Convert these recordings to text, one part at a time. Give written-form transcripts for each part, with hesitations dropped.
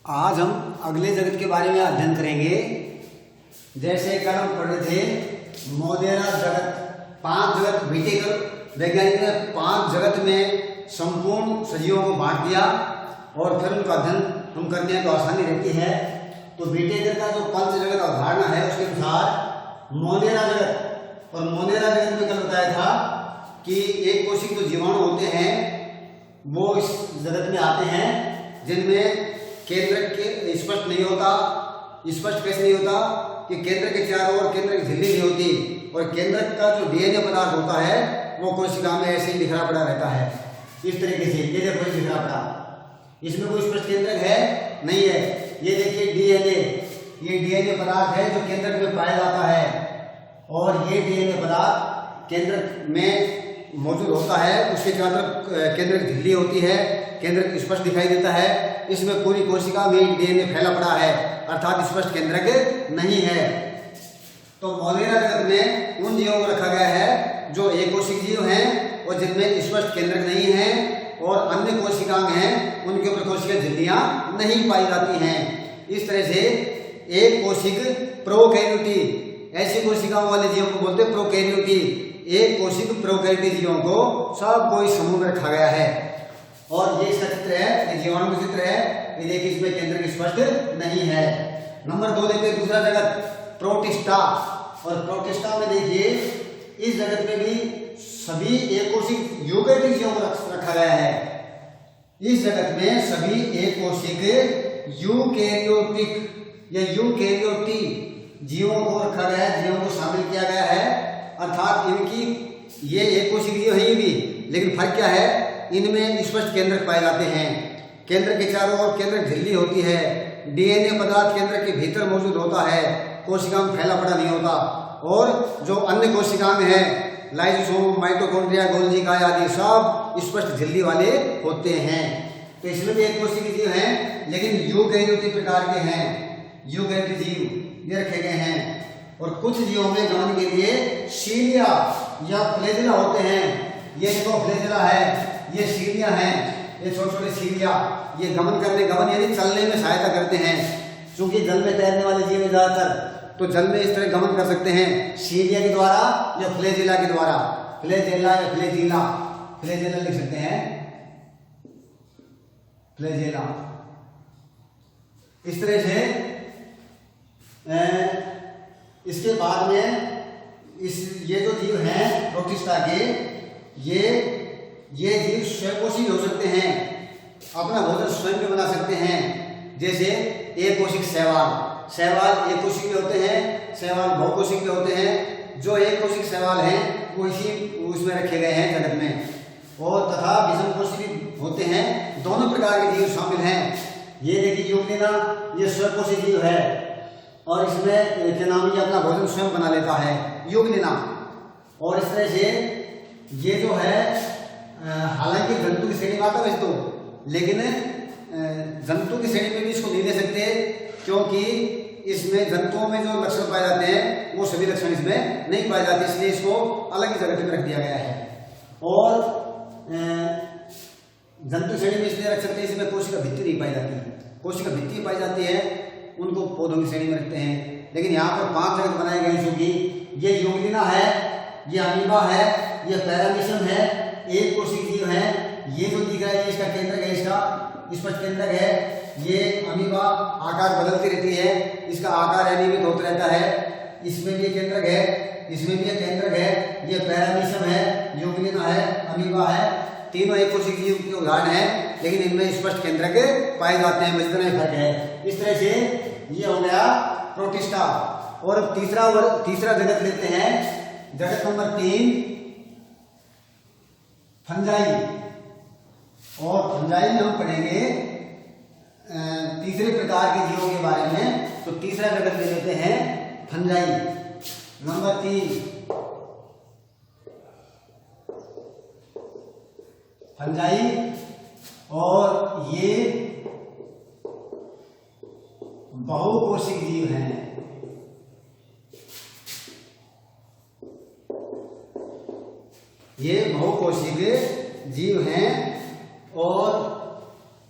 आज हम अगले जगत के बारे में अध्ययन करेंगे। जैसे कल हम पढ़ रहे थे मोदेरा जगत, 5 जगत बीटेकर वैज्ञानिक ने 5 जगत में संपूर्ण सजीवों को बांट दिया और फिर उनका अध्ययन हम करते हैं तो आसानी रहती है। तो बीटेकर का जो पंच जगत अवधारणा है उसके अनुसार मोदेरा जगत, और मोदेरा जगत में कल बताया था कि एक कोशिक जो जीवाणु होते हैं वो इस जगत में आते हैं जिनमें केंद्र के स्पष्ट नहीं होता। स्पष्ट कैसे नहीं होता कि केंद्र के चारों ओर केंद्र की झिल्ली नहीं होती और केंद्र का जो डीएनए पदार्थ होता है वो कोशिका में ऐसे ही बिखरा पड़ा रहता है। इस तरीके से ये देखो बिखरा पड़ा, इसमें कोई स्पष्ट केंद्र है नहीं है। ये देखिए डीएनए, ये डीएनए पदार्थ है जो केंद्र में पाया जाता है और ये डीएनए पदार्थ केंद्र में मौजूद होता है। उसके चारों तरफ केंद्र की झिल्ली होती है, केंद्र स्पष्ट दिखाई देता है। इसमें पूरी कोशिका में डीएनए फैला पड़ा है, अर्थात स्पष्ट केंद्रक नहीं है। तो मोदेरा जगत में उन जीवों को रखा गया है जो एकोशिक जीव हैं और जिनमें स्पष्ट केंद्रक नहीं है, और अन्य कोशिकाएं हैं उनके ऊपर कोशिका झिल्लियां नहीं पाई जाती हैं। इस तरह से एक कोशिक प्रोकैरियोटी, ऐसी कोशिकाओं वाले जीवों को बोलते हैं प्रोकैरियोटी। एक कोशिक प्रोकैरियोटी जीवों को सब कोई समूह में रखा गया है। और ये इसका चित्र है, ये जीवाणु का चित्र है। ये देखिए इसमें केंद्र स्पष्ट नहीं है। नंबर 2 देखते हैं दूसरा जगत प्रोटिस्टा, और प्रोटिस्टा में देखिए इस जगत में भी सभी एकोशिक यूकेरियोटिक जीवों को रखा गया है। इस जगत में सभी एकोशिक यूकेरियोटिक या यूकेरियोटी जीवों को रखा गया है, जीवों को शामिल किया गया है। अर्थात इनकी ये एकोशिक जीव है भी, लेकिन फर्क क्या है, इनमें स्पष्ट केंद्र पाए जाते हैं। केंद्र के चारों ओर केंद्र झिल्ली होती है, डीएनए पदार्थ केंद्र के भीतर मौजूद होता है, कोशिका में फैला पड़ा नहीं होता। और जो अन्य कोशिका में है लाइसोसोम, माइटोकॉन्ड्रिया, गोल्गी काया आदि सब स्पष्ट झिल्ली वाले होते हैं। तो इसमें भी एक कोशिकीय जीव हैं, लेकिन यूकेरियोटिक प्रकार के हैं। यूकेरियोटिक जीव ये रखे गए हैं। और कुछ जीवों में गमन के लिए सीलिया या फ्लैजिला होते हैं। ये देखो फ्लैजिला है, ये सीलिया हैं, ये छोटे छोटे सीलिया, ये गमन यानी चलने में सहायता करते हैं। क्योंकि जल में तैरने वाले जीव ज्यादातर तो जल में इस तरह गमन कर सकते हैं, सीलिया के द्वारा या फ्लैजिला के द्वारा। फ्लैजिला या फ्लैजिला, फ्लैजिला लिख सकते हैं, फ्लैजिला। इस तरह से इसके बाद में ये जो जीव हैं प्रोटिस्टा के, ये जीव स्वयंपोषी हो सकते हैं, अपना भोजन स्वयं भी बना सकते हैं। जैसे एक कोशिक शैवाल एक कोशिक के होते हैं, शैवाल बहुकोशिक के होते हैं। जो एक कोशिक शैवाल हैं वो इसी उसमें रखे गए हैं जगत में। और तथा विषम कोशिक होते हैं, दोनों प्रकार के जीव शामिल हैं। ये देखिए यूग्लिना, ये स्वयंपोषी जीव है और इसमें क्या नाम, ये अपना भोजन स्वयं बना लेता है, यूग्लिना। और इस तरह से ये जो है हालांकि जंतु की श्रेणी में आता है तो, लेकिन जंतु की श्रेणी में भी इसको नहीं ले सकते, क्योंकि इसमें जंतुओं में जो लक्षण पाए जाते हैं वो सभी लक्षण इसमें नहीं पाए जाते, इसलिए इसको अलग ही जगह में रख दिया गया है। और जंतु श्रेणी में इसलिए रख सकते हैं, इसमें कोशिका भित्ति नहीं पाई जाती है। कोशिका भित्ति पाई जाती है, उनको पौधों की श्रेणी में रखते हैं। लेकिन यहाँ पर 5 जगत बनाए गए, चूंकि ये यूग्लिना है, ये अमीबा है, ये पैरामीशियम है, एक कोशिक जीव है। ये जो दिख रहा है ये इसका केंद्रक है, इसका स्पष्ट केंद्रक है। ये अमीबा आकार बदलती रहती है, इसका आकार अनियमित होता रहता है। इसमें भी केंद्रक है, इसमें भी केंद्रक है। ये पैरामीशियम है, यूग्लिना है, अमीबा है। तीनों एक कोशिक जीव के उदाहरण हैं, लेकिन इनमें स्पष्ट केंद्रक पाए जाते हैं, इतना ही फर्क है। इस तरह से ये हो गया प्रोटिस्टा। और तीसरा जगत लेते हैं, जगत नंबर 3 फंजाई। और फंजाई में हम पढ़ेंगे तीसरे प्रकार के जीवों के बारे में। तो तीसरा जगत ले लेते हैं फंजाई, नंबर 3 फंजाई। और ये बहुकोशिक जीव हैं। ये बहुकोशिक जीव हैं और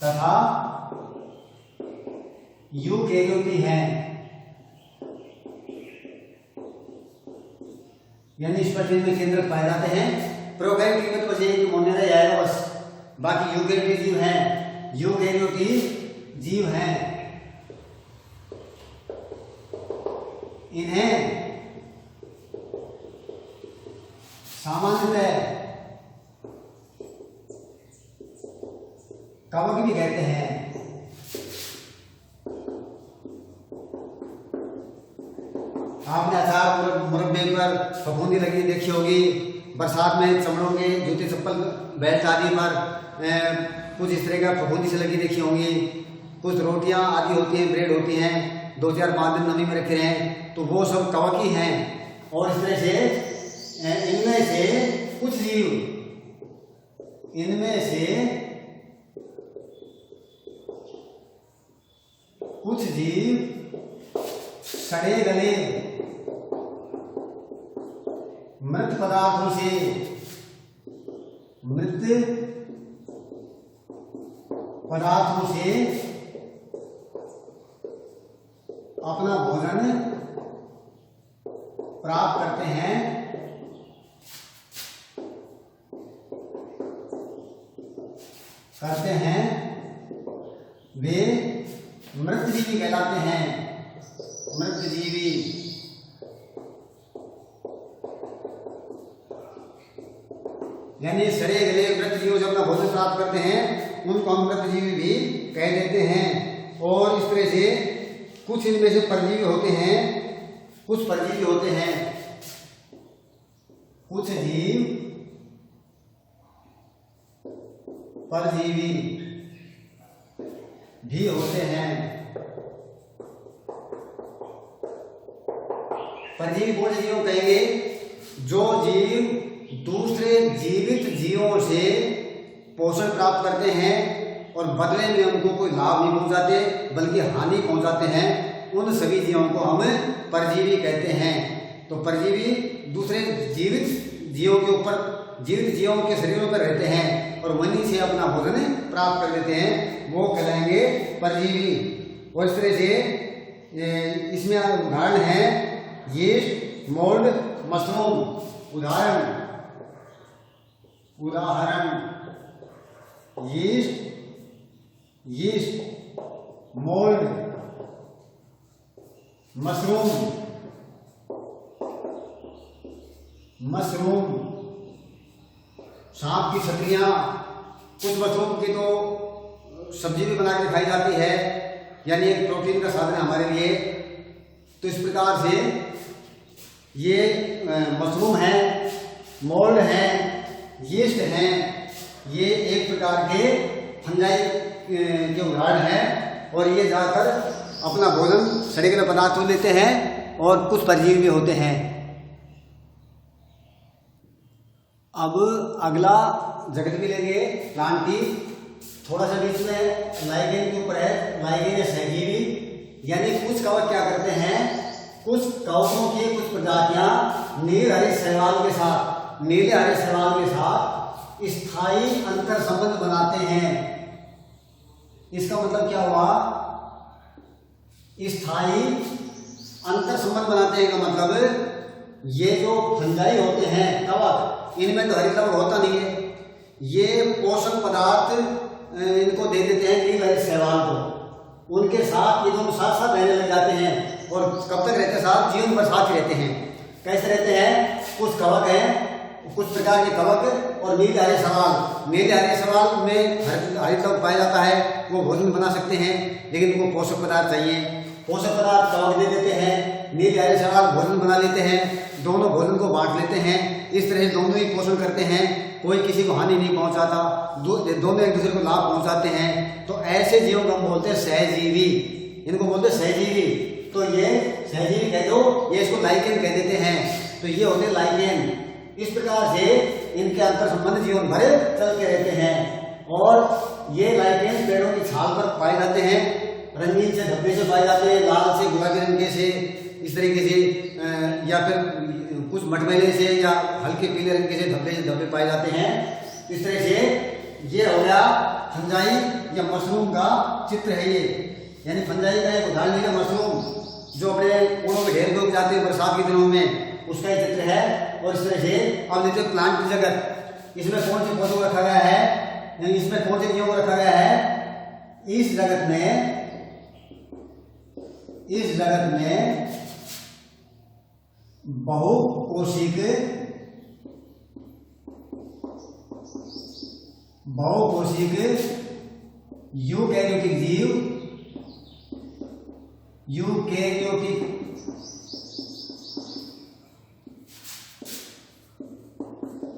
तथा यूकेरियोटी हैं, यानी इस पर में केंद्रक पाए जाते हैं। प्रोकैरियोटी में तो बस यही मोनेरा आएगा बस, बाकी यूकेरियोटी जीव हैं, यूकेरियोटी जीव हैं। इन्हें सामान्यतः कवक भी कहते हैं। आपने अचार मुरब्बे पर फफूंदी लगी देखी होगी, बरसात में चमड़ों के जूते चप्पल बेल्ट आदि पर कुछ इस तरह का फफूंदी से लगी देखी होंगी। कुछ रोटियां आदि होती हैं, ब्रेड होती हैं, 2-4-5 दिन नमी में रखे हैं, तो वो सब कवक ही हैं। और इस तरह से इनमें से कुछ जीव, इनमें से कुछ जीव सड़े गले मृत पदार्थों से, मृत पदार्थों से अपना भोजन प्राप्त करते हैं। वे मृतजीवी कहलाते हैं, मृतजीवी। यानी सड़े गले मृतजीव जब अपना भोजन प्राप्त करते हैं उनको हम मृतजीवी भी कह देते हैं। और इस तरह से कुछ इनमें से परजीवी होते हैं, कुछ परजीवी होते हैं, कुछ जीव परजीवी भी होते हैं। परजीवी कौन से जीव कहेंगे? जो जीव दूसरे जीवित जीवों से पोषण प्राप्त करते हैं और बदले में उनको कोई लाभ नहीं पहुंचाते बल्कि हानि पहुंचाते हैं, उन सभी जीवों को हम परजीवी कहते हैं। तो परजीवी दूसरे जीवित जीवों के ऊपर, जीवित जीवों के शरीरों पर रहते हैं और वहीं से अपना भोजन प्राप्त कर लेते हैं, वो कहलाएंगे परजीवी। और इस तरह से इसमें उदाहरण है यीस्ट, मोल्ड, मशरूम। उदाहरण यीस्ट, मोल्ड, मशरूम। सांप की छतरियां, कुछ मशरूम की तो सब्जी भी बना के खाई जाती है, यानी एक प्रोटीन का साधन है हमारे लिए। तो इस प्रकार से ये मशरूम है, मोल्ड है, यीस्ट हैं, ये एक प्रकार के फंजाई के उदाहरण है। और ये जाकर अपना भोजन सड़े गले पदार्थों लेते हैं और कुछ परजीवी भी होते हैं। अब अगला जगत भी लेंगे प्लांट की। थोड़ा सा बीच में लाइगेन के ऊपर है, लाइगेन या सहजीवी। यानी कुछ कवक क्या करते हैं, कुछ कवकों की कुछ प्रजातियां नील हरे शैवाल के साथ, नीले हरे शैवाल के साथ स्थायी अंतर संबंध बनाते हैं। इसका मतलब क्या हुआ? स्थायी अंतर संबंध बनाते हैं का मतलब ये जो फंजाई होते हैं कवक, इनमें तो हरित लवण होता नहीं है, ये पोषक पदार्थ इनको दे देते हैं नील हरे शैवाल को। उनके साथ ये दोनों साथ साथ रहने लग जाते हैं और कब तक रहते साथ? जीवन भर साथ ही रहते हैं। कैसे रहते हैं? कुछ कवक हैं, कुछ प्रकार के कवक और नीले हरे शैवाल। नीले हरे शैवाल में हरित लवण पाया जाता है, वो भोजन बना सकते हैं, लेकिन उनको पोषक पदार्थ चाहिए। पोषक पदार्थ कवक दे देते हैं, नीले हरे शैवाल भोजन बना लेते हैं, दोनों भोजन को बांट लेते हैं। इस तरह दोनों ही पोषण करते हैं, कोई किसी को हानि नहीं पहुंचाता, दोनों एक दूसरे को लाभ पहुंचाते हैं। तो ऐसे जीवों को हम बोलते हैं सहजीवी, इनको बोलते हैं सहजीवी। तो ये सहजीवी कह दो, ये इसको लाइकेन कह देते हैं। तो ये होते हैं लाइकेन। इस प्रकार से इनके अंतर संबंध जीवन भर चलते रहते हैं। और ये लाइकेन पेड़ों की छाल पर पाए जाते हैं, रंगीन से धब्बे से पाए जाते हैं, लाल से गुलाबी रंग के से, इस तरीके से, या फिर कुछ मटमैले से या हल्के पीले रंग के से धब्बे पाए जाते हैं। इस तरह से ये हो गया फंजाई या मशरूम का चित्र है ये। यानी फंजाई का एक उदाहरण है मशरूम, जो अपने पेड़ों में ढेर लोग जाते हैं बरसात के दिनों में, उसका ही चित्र है। और इस तरह से अब देखते प्लांट की जगत, इसमें कौन से पौधों को रखा गया है, यानी इसमें कौन से जीवों को रखा गया है। इस जगत में बहुकोशिक यूकेरियोटिक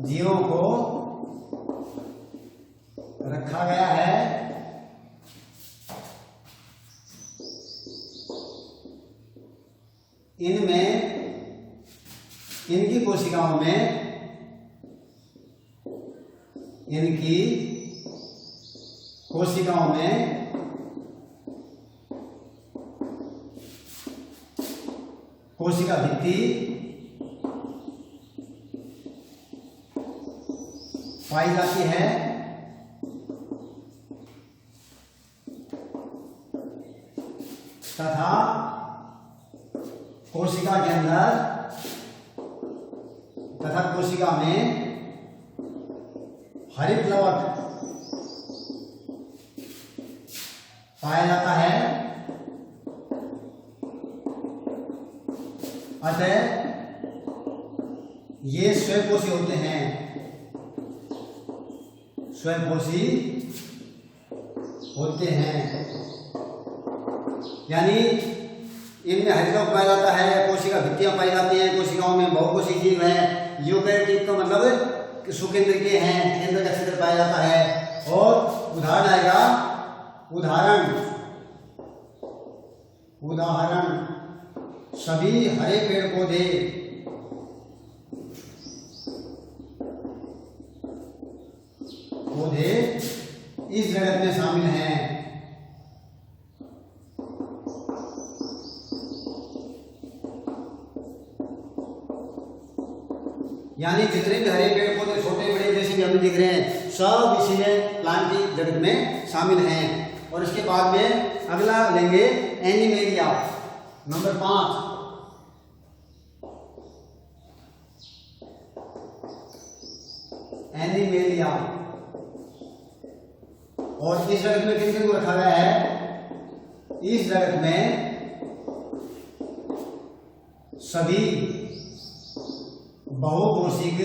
जीवों को रखा गया है। इनकी कोशिकाओं में कोशिका भित्ति पाई जाती है तथा कोशिका में हरित लवक पाया जाता है। अतः ये स्वयंपोषी होते हैं, यानी इनमें हरितलवक पाया जाता है, कोशिका भित्तियां पाई जाती हैं, कोशिकाओं में बहुकोशिक जीव है। यूकेरियोटिक का मतलब सुकेंद्र के हैं, केंद्र का क्षेत्र पाया जाता है। और उदाहरण आएगा, उदाहरण सभी हरे पेड़ पौधे इस जगत में शामिल हैं। यानी जितने भी हरे पेड़ पौधे छोटे बड़े जैसे भी हमें दिख रहे हैं, सब इसी में प्लांट की जगत में शामिल हैं। और इसके बाद में अगला लेंगे एनिमेलिया, नंबर 5। एनिमेलिया, और इस जगत में किन किन को रखा गया है। इस जगत में सभी बहुकोशिक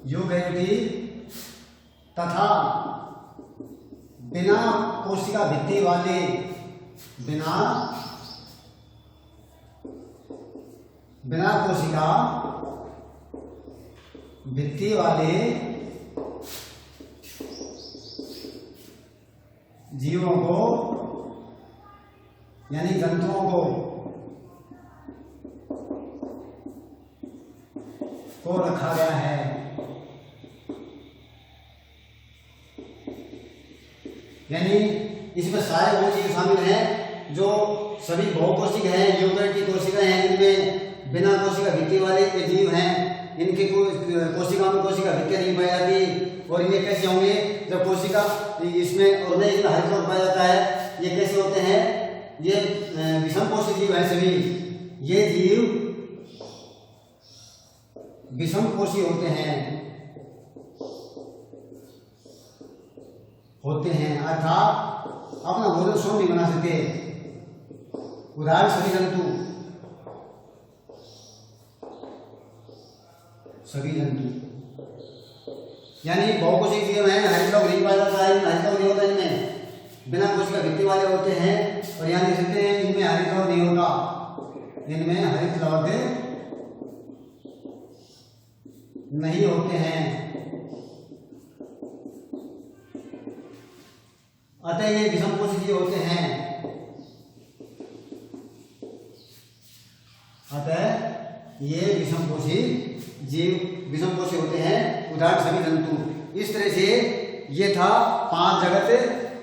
यूकेरियोटी तथा बिना कोशिका भित्ति वाले जीवों को, यानी जंतुओं को रखा गया है। यानी इसमें सारे वो चीज शामिल हैं जो सभी बहुकोशिक हैं, यूकेरियोटिक कोशिकाएं हैं, इनमें बिना कोशिका भित्ति वाले जीव हैं, इनके कोशिका में कोशिका भित्तियां नहीं पाई जाती। और ये कैसे होंगे जब कोशिका इसमें हरितलवक पाया जाता है। ये कैसे होते हैं, ये विषमपोषी जीव हैं सभी। ये जीव विषमपोषी होते हैं अर्थात अपना भोजन स्वयं नहीं बना सकते। उदाहरण सभी जंतु, यानी बहुकोशिक जीव हैं, हरितलवक नहीं पाया जाता है, हरितलवक नहीं होता इनमें, बिना कोशिका भित्ति वाले होते हैं। और यहाँ देख सकते हैं इनमें हरितलवक नहीं होता, इनमें हरितलवक नहीं होते हैं। अतः ये विषमपोषी जीव होते हैं। विषमपोषी होते हैं, उदाहरण सभी जंतु। इस तरह से ये था 5 जगत।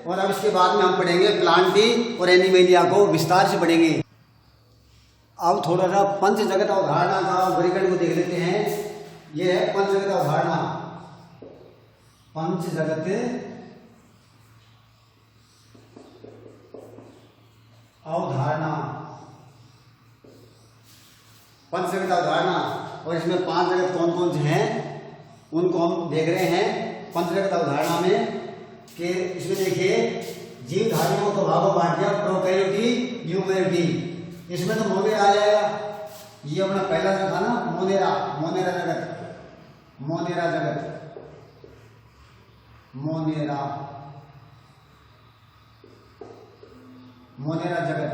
और अब इसके बाद में हम पढ़ेंगे प्लांटी और एनिमेलिया को विस्तार से पढ़ेंगे। अब थोड़ा सा पंच जगत अवधारणा का वर्गीकरण को देख लेते हैं। यह है पंच जगत अवधारणा। पंच जगत अवधारणा, पंच जगत अवधारणा, और इसमें पांच जगत कौन कौन से हैं उनको हम देख रहे हैं पंच जगत अवधारणा में। कि इसमें देखिए जीव धारियों को भागों बांट दिया, प्रोकैरियोटी, यूकैरियोटी। इसमें तो मोनेरा आ जाएगा। ये अपना पहला जो था ना मोनेरा, मोनेरा जगत, मोनेरा जगत, मोनेरा, मोनेरा जगत,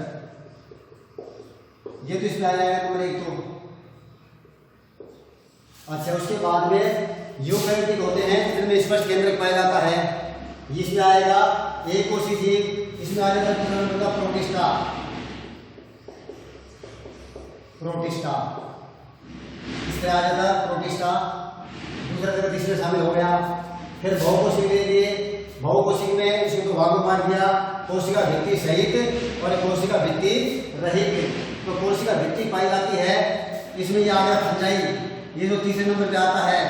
ये तो इसमें आ जाएगा नंबर एक तो। अच्छा, उसके बाद में यूकैरियोटिक होते हैं जिनमें स्पष्ट केंद्रक पाया जाता है। इसमें आएगा एक कोशी जीव, इसमें आ जाएगा प्रोटिस्टा, प्रोटिस्टा, इसमें आ जाता है प्रोटिस्टा। दूसरा जगत इसमें शामिल हो गया। फिर बहुकोशिक ले लिए, बहुकोशिक में इसको दो भागों में बांट दिया, कोशिका भित्ति सहित और कोशिका भित्ति रहित। तो कोशिका भित्ति पाई जाती है, इसमें ये आ गया फंजाई, ये जो तीसरे नंबर पे आता है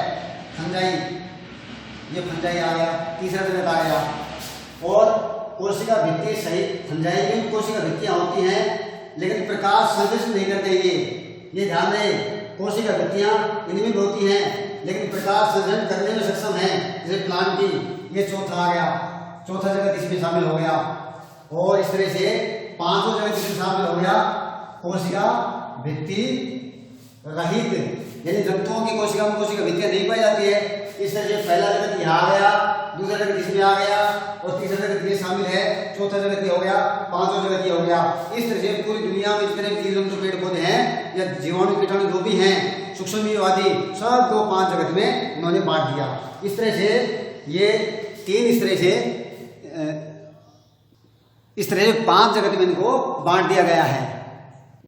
फंजाई, ये फंजाई आ गया, तीसरा जगत आ गया। और कोशिका भित्ति सहित फंजाई में कोशिका भित्तियां होती हैं लेकिन प्रकाश संश्लेषण नहीं करते। ये ध्यान दें, कोशिका भित्तियां इनमें भी होती हैं लेकिन प्रकाश संश्लेषण करने में सक्षम है, जैसे प्लांट की। ये चौथा आ गया, चौथा जगत इसमें शामिल हो गया। और इस तरह से पांचों जगत इसमें शामिल हो गया कोशिका भित्ति रहित, यानी जंतुओं की कोशिका में कोशिका भित्तियां नहीं पाई जाती है। इस तरह से पहला जगत यहाँ आ गया, दूसरा जगत इसमें आ गया और तीसरा जगत ये शामिल है, चौथा जगत ये हो गया, पांचों जगत ये हो गया। इस तरह से पूरी दुनिया में जितने भी जीव जंतु पेड़ पौधे हैं या जीवाणु कीटाणु जो भी हैं, सूक्ष्म जीव आदि, सब को पांच जगत में उन्होंने बांट दिया। इस तरह से ये तीन, इस तरह से पांच जगत में इनको बांट दिया गया है।